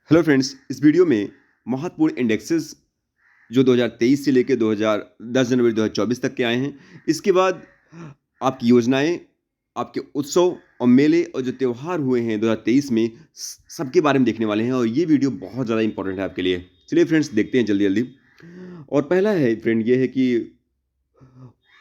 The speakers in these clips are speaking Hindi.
हेलो फ्रेंड्स, इस वीडियो में महत्वपूर्ण इंडेक्सेस जो 2023 से लेकर 10 जनवरी 2024 तक के आए हैं। इसके बाद आपकी योजनाएं, आपके उत्सव और मेले और जो त्यौहार हुए हैं 2023 में, सबके बारे में देखने वाले हैं और ये वीडियो बहुत ज़्यादा इंपॉर्टेंट है आपके लिए। चलिए फ्रेंड्स, देखते हैं जल्दी जल्दी। और पहला है फ्रेंड, ये है कि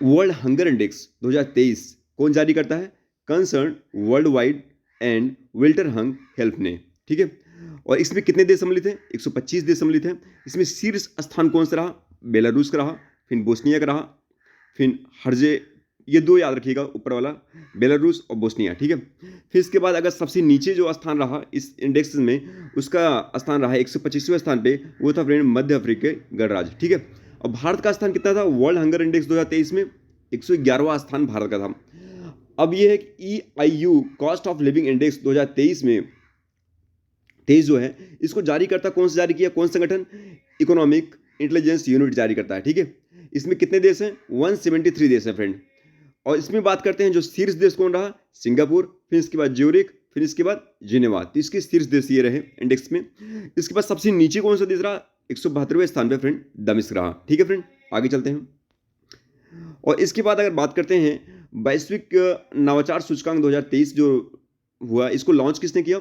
वर्ल्ड हंगर इंडेक्स 2023 कौन जारी करता है? Concern Worldwide and Welthungerhilfe ने। ठीक है। और इसमें कितने देश सम्मिलित हैं? 125 देश सम्मिलित हैं। इसमें शीर्ष स्थान कौन सा रहा? बेलारूस का रहा, फिर बोस्निया का रहा, फिर हर्जे। ये दो याद रखिएगा, ऊपर वाला बेलारूस और बोस्निया। ठीक है। फिर इसके बाद अगर सबसे नीचे जो स्थान रहा इस इंडेक्स में, उसका स्थान रहा 125वें स्थान पे, वो था फ्रेंड मध्य अफ्रीका गणराज्य। ठीक है। और भारत का स्थान कितना था वर्ल्ड हंगर इंडेक्स 2023 में? 111वां स्थान भारत का था। अब ये है कि EIU cost of living index 2023 में 23 जो है, इसको जारी करता कौन सा जारी किया? कौन संगठन? इकोनॉमिक इंटेलिजेंस यूनिट जारी करता है। ठीक है। इसमें कितने देश हैं? 173 देश हैं फ्रेंड। और इसमें बात करते हैं जो शीर्ष देश कौन रहा? सिंगापुर, फिर इसके बाद ज्यूरिख, फिर इसके बाद जिनेवा। तो इसके शीर्ष देश ये रहे इंडेक्स में। इसके बाद सबसे नीचे कौन सा देश रहा? 172वें स्थान पे फ्रेंड दमिश्क रहा। ठीक है फ्रेंड, आगे चलते हैं। और इसके बाद अगर बात करते हैं वैश्विक नवाचार सूचकांक 2023 जो हुआ, इसको लॉन्च किसने किया?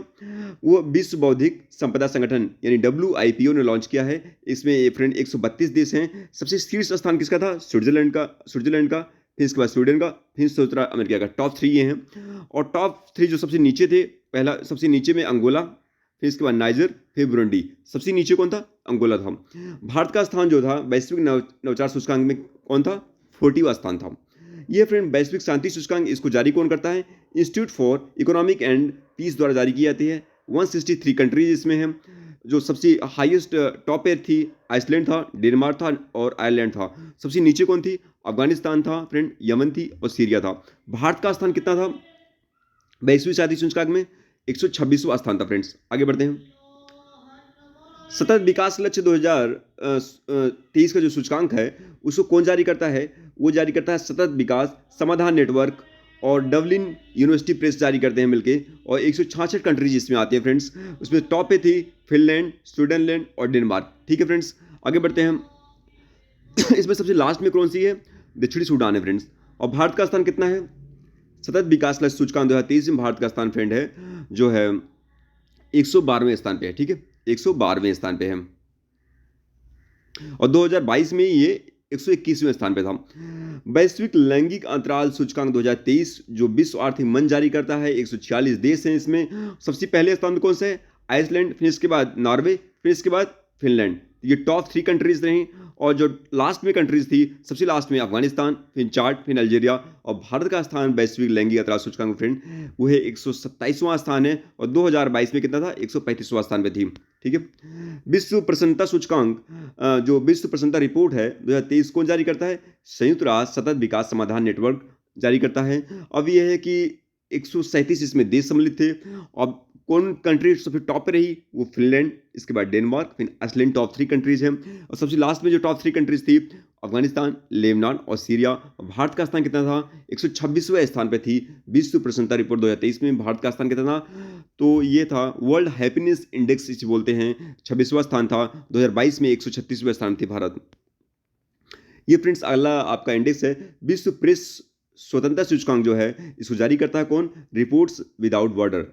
वो विश्व बौद्धिक संपदा संगठन यानी WIPO ने लॉन्च किया है। इसमें फ्रेंड 132 देश हैं। सबसे शीर्ष स्थान किसका था? स्विट्जरलैंड का, फिर इसके बाद स्वीडन का, फिर संयुक्त अमेरिका का। टॉप 3 ये हैं। और टॉप 3 जो सबसे नीचे थे, पहला सबसे नीचे में अंगोला, फिर इसके बाद नाइजर, फिर बुरुंडी। सबसे नीचे कौन था? अंगोला था। भारत का स्थान जो था वैश्विक नवाचार सूचकांक में कौन था? 40वां स्थान था। ये फ्रेंड वैश्विक शांति सूचकांक, इसको जारी कौन करता है? Institute for Economic and Peace द्वारा जारी की जाती है। 163 कंट्रीज इसमें हैं। जो सबसे हाईएस्ट टॉप एयर थी, आइसलैंड था, डेनमार्क था और आयरलैंड था। सबसे नीचे कौन थी? अफगानिस्तान था फ्रेंड, यमन थी और सीरिया था। भारत का स्थान कितना था वैश्विक शांति सूचकांक में? 126वां स्थान था फ्रेंड्स। आगे बढ़ते हैं। सतत विकास लक्ष्य 2023 का जो सूचकांक है, उसको कौन जारी करता है? वो जारी करता है सतत विकास समाधान नेटवर्क और डबलिन यूनिवर्सिटी प्रेस जारी करते हैं मिलके। और 166 कंट्रीज इसमें आती है फ्रेंड्स। उसमें टॉप पे थी फिनलैंड, स्वीडनलैंड और डेनमार्क। ठीक है फ्रेंड्स, आगे बढ़ते हैं हम। इसमें सबसे लास्ट में कौन सी है? दक्षिणी सूडान है फ्रेंड्स। और भारत का स्थान कितना है सतत विकास लक्ष्य सूचकांक 2023 में? भारत का स्थान फ्रेंड है जो है 112वें स्थान पे है। ठीक है, 112वें स्थान पे है। और 2022 में ये 121वें स्थान पे था। वैश्विक लैंगिक अंतराल सूचकांक 2023 जो विश्व आर्थिक मंच जारी करता है, 146 देश हैं इसमें। सबसे पहले स्थान पे कौन सा है? आइसलैंड, फिर इसके बाद नॉर्वे, फिर इसके बाद फिनलैंड। ये टॉप 3 कंट्रीज रही। और जो लास्ट में कंट्रीज थी, सबसे लास्ट में अफगानिस्तान, फिर चार्ट, फिर अल्जीरिया। और भारत का स्थान वैश्विक लैंगिक अंतराल सूचकांक फ्रेंड वो है 127वां स्थान है। और 2022 में कितना था? 135वां स्थान पे थी। ठीक है। विश्व प्रसन्नता सूचकांक जो विश्व प्रसन्नता रिपोर्ट है 2023 कौन जारी करता है? संयुक्त राष्ट्र सतत विकास समाधान नेटवर्क जारी करता है। अब यह है कि 137 इसमें देश सम्मिलित थे। अब कौन कंट्री सबसे टॉप पे रही? वो फिनलैंड, इसके बाद डेनमार्क, फिर आइसलैंड। टॉप 3 कंट्रीज हैं। और सबसे लास्ट में जो टॉप 3 कंट्रीज थी, अफगानिस्तान, लेबनान और सीरिया। भारत का स्थान कितना था? 126वें स्थान पे थी। विश्व प्रसन्नता रिपोर्ट 2023 में भारत का स्थान कितना था? तो ये था वर्ल्ड हैप्पीनेस इंडेक्स इसे बोलते हैं, 26वां स्थान था। 2022 में 136वें स्थान थी भारत। ये फ्रेंड्स अगला आपका इंडेक्स है विश्व प्रेस स्वतंत्रता सूचकांक जो है, इसको जारी करता है कौन? Reports without border.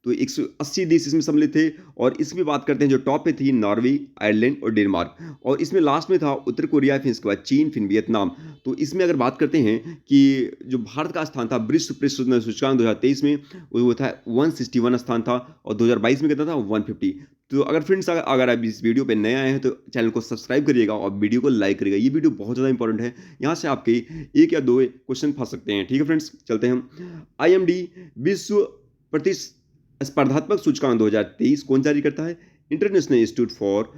तो 180 देश इसमें सम्मिलित थे। और इसमें बात करते हैं जो टॉप पे थी नॉर्वे, आयरलैंड और डेनमार्क। और इसमें लास्ट में था उत्तर कोरिया, फिर इसके बाद चीन, फिर वियतनाम। तो इसमें अगर बात करते हैं कि जो भारत का स्थान था विश्व प्रेस सूचकांक 2023 में, वो था 161 स्थान था। और 2022 में कितना था? 150। तो अगर फ्रेंड्स अगर आप इस वीडियो पे नए आए हैं तो चैनल को सब्सक्राइब करिएगा और वीडियो को लाइक करिएगा। ये वीडियो बहुत ज़्यादा इंपॉर्टेंट है, यहाँ से आपके 1 या 2 क्वेश्चन फंस सकते हैं। ठीक है फ्रेंड्स, चलते हैं हम। IMD विश्व प्रतिस्पर्धात्मक सूचकांक 2023 कौन जारी करता है? International institute for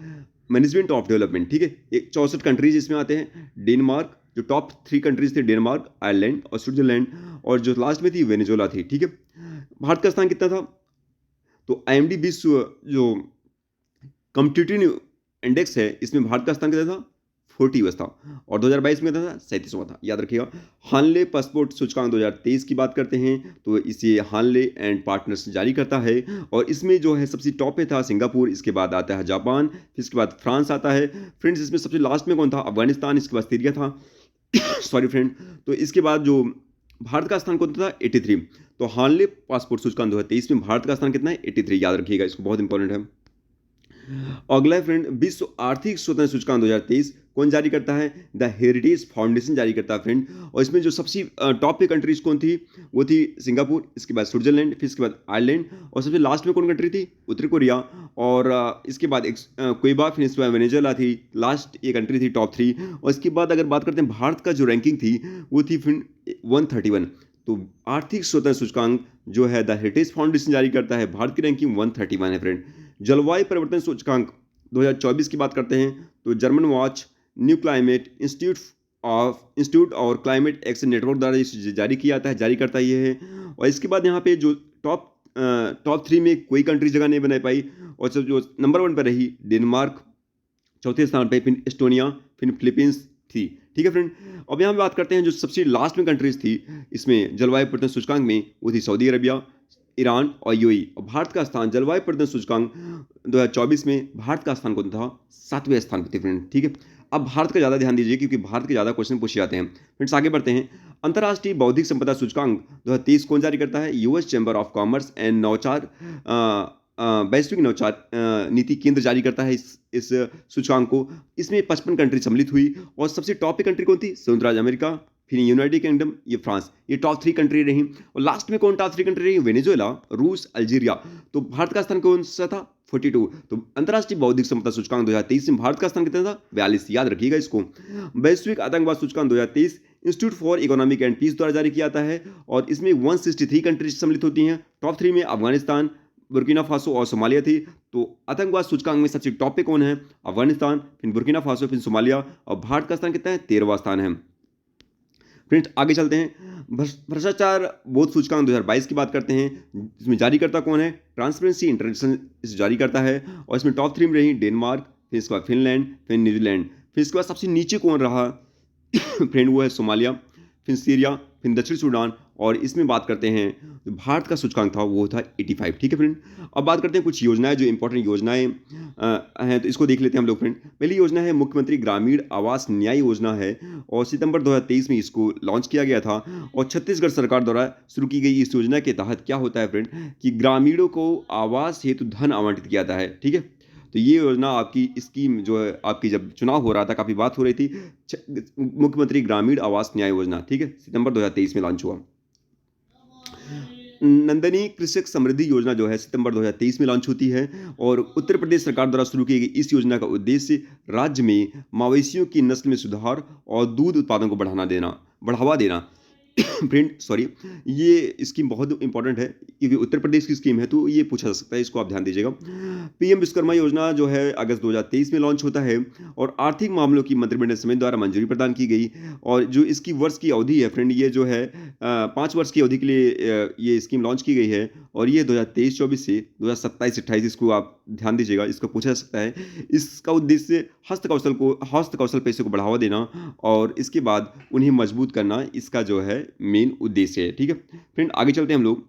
management of development. ठीक है, 64 कंट्रीज इसमें आते हैं। डेनमार्क, जो टॉप 3 कंट्रीज थे डेनमार्क, आयरलैंड और स्विट्जरलैंड। और जो लास्ट में थी वेनेजुएला थी। ठीक है। भारत का स्थान कितना था? तो IMD विश्व जो कॉम्पिटिटिव इंडेक्स है, इसमें भारत का स्थान कितना था? 40वां था और 2022 में था 37वां था, याद रखिएगा। हानले पासपोर्ट सूचकांक 2023 की बात करते हैं तो इसे हानले एंड पार्टनर्स जारी करता है और इसमें जो है सबसे टॉप पे था सिंगापुर, इसके बाद आता है जापान, फिर इसके बाद फ्रांस आता है। फ्रेंड्स इसमें सबसे लास्ट में कौन था? अफगानिस्तान, इसके बाद सीरिया था। Sorry friend. तो इसके बाद जो भारत का स्थान कौन था? 83। तो हानले पासपोर्ट सूचकांक 2023 में भारत का स्थान कितना है? 83, याद रखिएगा, इसको बहुत इंपॉर्टेंट है। अगला है फ्रेंड, विश्व आर्थिक स्वतंत्रता सूचकांक 2023 कौन जारी करता है? द हेरिटेज फाउंडेशन जारी करता है फ्रेंड। और इसमें जो सबसे टॉप पे कंट्रीज कौन थी? वो थी सिंगापुर, इसके बाद स्विट्जरलैंड, फिर इसके बाद आयरलैंड और सबसे लास्ट में कौन कंट्री थी? उत्तरी कोरिया। और इसके बाद क्यूबा, फिर इसके बाद वेनेजुएला थी, लास्ट ये कंट्री थी टॉप 3। और इसके बाद अगर बात करते हैं भारत का जो रैंकिंग थी वो थी फ्रेंड 131। तो आर्थिक स्वतंत्रता सूचकांक जो है द हेरिटेज फाउंडेशन जारी करता है, भारत की रैंकिंग 131 है फ्रेंड। जलवायु परिवर्तन सूचकांक 2024 की बात करते हैं तो German watch, new climate institute और क्लाइमेट एक्शन नेटवर्क द्वारा इसे जारी करता ये है। और इसके बाद यहाँ पे जो टॉप 3 में कोई कंट्री जगह नहीं बना पाई और जो नंबर 1 पर रही डेनमार्क, चौथे स्थान पे फिर एस्टोनिया, फिर फिलीपींस थी। ठीक है फ्रेंड। अब यहाँ बात करते हैं जो सबसे लास्ट में कंट्रीज थी इसमें जलवायु परिवर्तन सूचकांक में, वो थी सऊदी अरबिया, ईरान और यूएई। और भारत का स्थान जलवायु परिवर्तन सूचकांक 2024 में भारत का स्थान कौन था? 7वें स्थान पर थे फ्रेंड। ठीक है। अब भारत का ज़्यादा ध्यान दीजिए क्योंकि भारत के ज़्यादा क्वेश्चन पूछे जाते हैं। फ्रेंड्स आगे बढ़ते हैं। अंतर्राष्ट्रीय बौद्धिक संपदा सूचकांक 2023 कौन जारी करता है? US chamber of commerce and नौचार वैश्विक नौचार नीति केंद्र जारी करता है इस सूचकांक को। इसमें 55 कंट्री सम्मिलित हुई और सबसे टॉप पे कंट्री कौन थी? संयुक्त राज्य अमेरिका, फिर यूनाइटेड किंगडम, ये फ्रांस, ये टॉप 3 कंट्री रही। और लास्ट में कौन टॉप 3 कंट्री रही? वेनेजुएला, रूस, अल्जीरिया। तो भारत का स्थान कौन सा था? 42। तो अंतर्राष्ट्रीय बौद्धिक संपदा सूचकांक 2023 में भारत का स्थान कितना था? 42, याद रखिएगा इसको। वैश्विक आतंकवाद सूचकांक 2023 Institute for Economic and Peace द्वारा जारी किया जाता है और इसमें 163 कंट्रीज सम्मिलित होती हैं। टॉप 3 में अफगानिस्तान, बुर्किना फासो और सोमालिया थी। तो आतंकवाद सूचकांक में सबसे टॉप पे कौन है? अफगानिस्तान, फिर बुर्किना फासो, फिर सोमालिया। और भारत का स्थान कितना है? 13वां स्थान है। फ्रेंड्स आगे चलते हैं। भ्रष्टाचार बोध सूचकांक 2022 की बात करते हैं। इसमें जारीकर्ता कौन है? ट्रांसपेरेंसी इंटरनेशनल इसे जारी करता है और इसमें टॉप 3 में रही डेनमार्क, फिर इसके बाद फिनलैंड, फिर न्यूजीलैंड। फिर इसके बाद सबसे नीचे कौन रहा? फ्रेंड वो है सोमालिया, फिर सीरिया, फिर दक्षिण सूडान। और इसमें बात करते हैं जो भारत का सूचकांक था वो था 85। ठीक है फ्रेंड। अब बात करते हैं कुछ योजनाएं, जो इंपॉर्टेंट योजनाएं हैं तो इसको देख लेते हैं हम लोग फ्रेंड। पहली योजना है मुख्यमंत्री ग्रामीण आवास न्याय योजना है और सितंबर 2023 में इसको लॉन्च किया गया था। और छत्तीसगढ़ सरकार द्वारा शुरू की गई इस योजना के तहत क्या होता है फ्रेंड कि ग्रामीणों को आवास हेतु धन आवंटित किया जाता है। ठीक है। तो ये योजना आपकी स्कीम जो है आपकी जब चुनाव हो रहा था काफ़ी बात हो रही थी, मुख्यमंत्री ग्रामीण आवास न्याय योजना। ठीक है, सितंबर 2023 में लॉन्च हुआ। नंदनी कृषक समृद्धि योजना जो है सितंबर 2023 में लॉन्च होती है और उत्तर प्रदेश सरकार द्वारा शुरू की गई इस योजना का उद्देश्य राज्य में मवेशियों की नस्ल में सुधार और दूध उत्पादन को बढ़ावा देना। फ्रेंड सॉरी, ये स्कीम बहुत इंपॉर्टेंट है क्योंकि उत्तर प्रदेश की स्कीम है तो ये पूछा जा सकता है, इसको आप ध्यान दीजिएगा। पीएम विश्वकर्मा योजना जो है अगस्त 2023 में लॉन्च होता है और आर्थिक मामलों की मंत्रिमंडल समिति द्वारा मंजूरी प्रदान की गई। और जो इसकी वर्ष की अवधि है फ्रेंड, ये जो है 5 वर्ष की अवधि के लिए ये स्कीम लॉन्च की गई है और ये 2023-24 से 2027-28, इसको आप ध्यान दीजिएगा, इसको पूछा जा सकता है। इसका उद्देश्य हस्त कौशल पेशे को बढ़ावा देना और इसके बाद उन्हें मजबूत करना, इसका जो है मेन उद्देश्य है। ठीक है फ्रेंड, आगे चलते हैं हम लोग।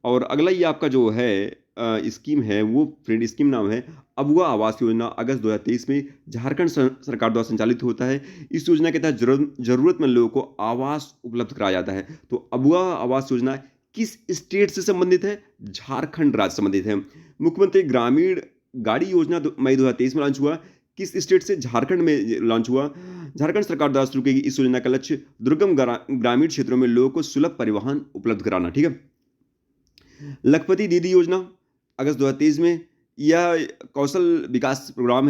और अगला ये आपका जो है स्कीम है वो फ्रेंड स्कीम नाम है अबुआ आवास योजना। अगस्त 2023 में झारखंड सरकार द्वारा संचालित होता है। इस योजना के तहत जरूरतमंद लोगों को आवास उपलब्ध कराया जाता है। तो अबुआ आवास योजना किस स्टेट से संबंधित है? झारखंड राज्य संबंधित है। मुख्यमंत्री ग्रामीण गाड़ी योजना मई 2023 में लॉन्च हुआ। किस स्टेट से? झारखंड में लॉन्च हुआ। झारखंड सरकार द्वारा शुरू की गई इस योजना का लक्ष्य दुर्गम ग्रामीण क्षेत्रों में लोगों को सुलभ परिवहन उपलब्ध कराना। ठीक है। लखपति दीदी योजना अगस्त 2023 में, यह कौशल विकास प्रोग्राम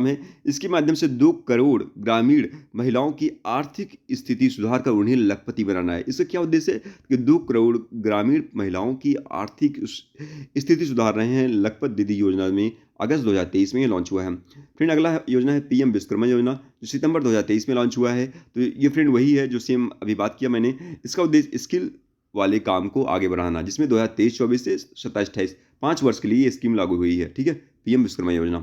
है, इसके माध्यम से 2 करोड़ ग्रामीण महिलाओं की आर्थिक स्थिति सुधार कर उन्हें लखपति बनाना है। इसका क्या उद्देश्य है कि 2 करोड़ ग्रामीण महिलाओं की आर्थिक स्थिति सुधार रहे हैं लखपत दीदी योजना में। अगस्त 2023 में ये लॉन्च हुआ है। फ्रेंड अगला योजना है पीएम विश्वकर्मा योजना, जो सितंबर 2023 में लॉन्च हुआ है। तो ये फ्रेंड वही है जो सेम अभी बात किया मैंने। इसका उद्देश्य स्किल वाले काम को आगे बढ़ाना, जिसमें 2023-24 से 27-28 5 वर्ष के लिए ये स्कीम लागू हुई है। ठीक है, पीएम विश्वकर्मा योजना।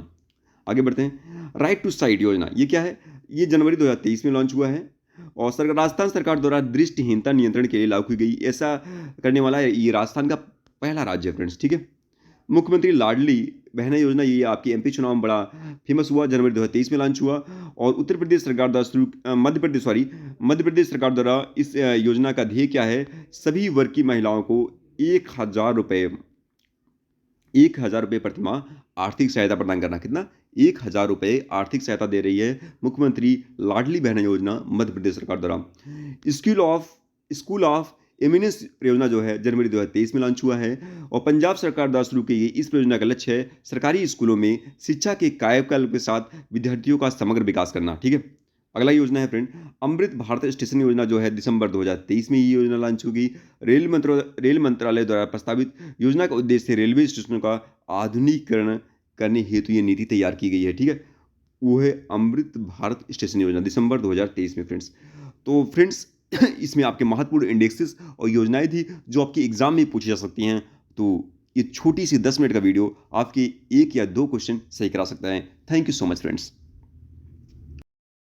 आगे बढ़ते हैं। राइट टू साइट योजना, ये क्या है? ये जनवरी 2023 में लॉन्च हुआ है और राजस्थान सरकार द्वारा दृष्टिहीनता नियंत्रण के लिए लागू की गई। ऐसा करने वाला है ये राजस्थान का पहला राज्य है फ्रेंड्स, ठीक है। मुख्यमंत्री लाडली बहना योजना, ये आपकी एमपी चुनाव में बड़ा फेमस हुआ, जनवरी 2023 में लॉन्च हुआ। और उत्तर प्रदेश सरकार द्वारा मध्य प्रदेश सरकार द्वारा इस योजना का ध्येय क्या है? सभी वर्ग की महिलाओं को 1,000 रुपये प्रतिमाह आर्थिक सहायता प्रदान करना। कितना? 1,000 रुपये आर्थिक सहायता दे रही है मुख्यमंत्री लाडली बहना योजना मध्य प्रदेश सरकार द्वारा। स्कूल ऑफ एमिनेंस परियोजना जो है जनवरी 2023 में लॉन्च हुआ है और पंजाब सरकार द्वारा शुरू की गई इस परियोजना का लक्ष्य है सरकारी स्कूलों में शिक्षा के कायाकल्प के साथ विद्यार्थियों का समग्र विकास करना, ठीक है। अगला योजना है फ्रेंड, अमृत भारत स्टेशन योजना जो है दिसंबर 2023 में ये योजना लॉन्च होगी। रेल मंत्रालय द्वारा प्रस्तावित योजना का उद्देश्य रेलवे स्टेशनों का आधुनिकीकरण करने हेतु ये नीति तैयार की गई है, ठीक है। वो है अमृत भारत स्टेशन योजना, दिसंबर 2023 में फ्रेंड्स। तो फ्रेंड्स इसमें आपके महत्वपूर्ण इंडेक्सेस और योजनाएं थी जो आपके एग्जाम में पूछी जा सकती हैं। तो ये छोटी सी 10 मिनट का वीडियो आपके 1 या 2 क्वेश्चन सही करा सकता है। Thank you so much friends.